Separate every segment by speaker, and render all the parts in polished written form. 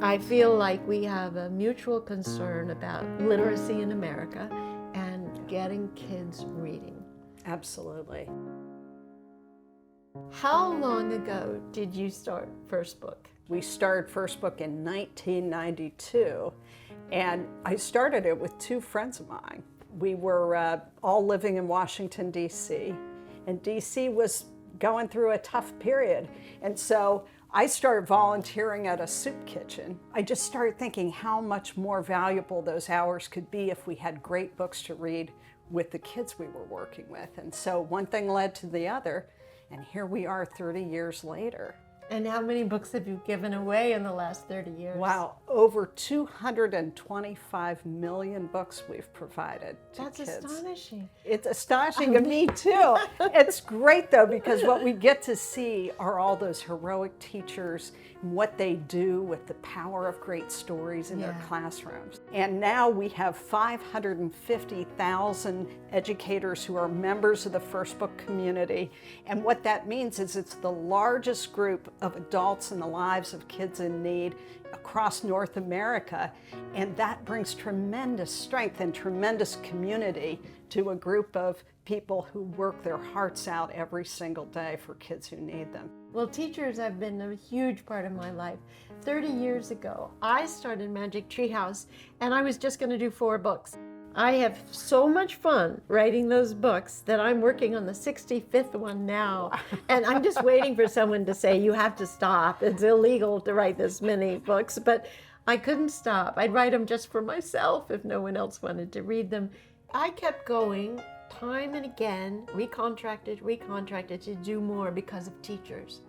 Speaker 1: I feel like we have a mutual concern about literacy in America and getting kids reading.
Speaker 2: Absolutely.
Speaker 1: How long ago did you start First Book?
Speaker 2: We started First Book in 1992, and I started it with two friends of mine. We were all living in Washington, D.C., and D.C. was going through a tough period. And so I started volunteering at a soup kitchen. I just started thinking how much more valuable those hours could be if we had great books to read with the kids we were working with. And so one thing led to the other, and here we are 30 years later.
Speaker 1: And how many books have you given away in the last 30 years?
Speaker 2: Wow, over 225 million books we've provided to
Speaker 1: That's
Speaker 2: kids.
Speaker 1: astonishing.
Speaker 2: It's astonishing to me too. It's great though, because what we get to see are all those heroic teachers, what they do with the power of great stories in their classrooms. And now we have 550,000 educators who are members of the First Book community. And what that means is it's the largest group of adults in the lives of kids in need across North America. And that brings tremendous strength and tremendous community to a group of people who work their hearts out every single day for kids who need them.
Speaker 1: Well, teachers have been a huge part of my life. 30 years ago, I started Magic Treehouse, and I was just going to do 4 books. I have so much fun writing those books that I'm working on the 65th one now. And I'm just waiting for someone to say, you have to stop. It's illegal to write this many books. But I couldn't stop. I'd write them just for myself if no one else wanted to read them. I kept going time and again, recontracted to do more because of teachers.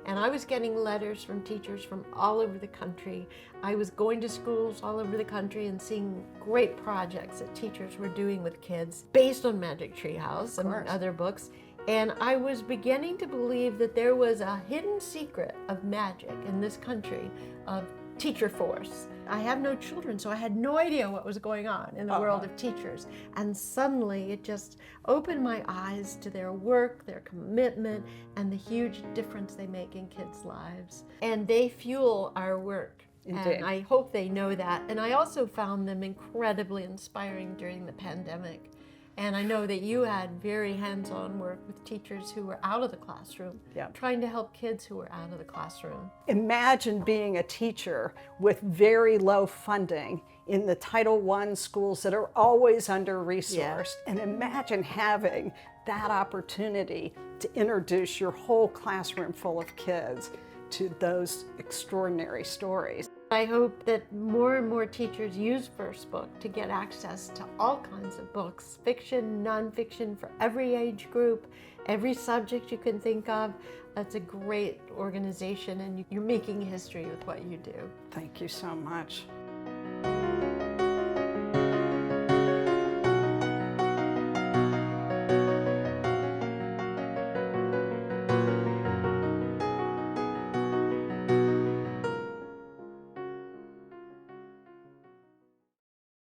Speaker 1: And I was getting letters from teachers from all over the country. I was going to schools all over the country and seeing great projects that teachers were doing with kids based on Magic Treehouse and other books. And I was beginning to believe that there was a hidden secret of magic in this country, of teacher force. I have no children, so I had no idea what was going on in the world of teachers. And suddenly it just opened my eyes to their work, their commitment, and the huge difference they make in kids' lives. And they fuel our work.
Speaker 2: Indeed.
Speaker 1: And I hope they know that. And I also found them incredibly inspiring during the pandemic. And I know that you had very hands-on work with teachers who were out of the classroom, trying to help kids who were out of the classroom.
Speaker 2: Imagine being a teacher with very low funding in the Title I schools that are always under-resourced. And imagine having that opportunity to introduce your whole classroom full of kids to those extraordinary stories.
Speaker 1: I hope that more and more teachers use First Book to get access to all kinds of books, fiction, nonfiction, for every age group, every subject you can think of. That's a great organization, and you're making history with what you do.
Speaker 2: Thank you so much.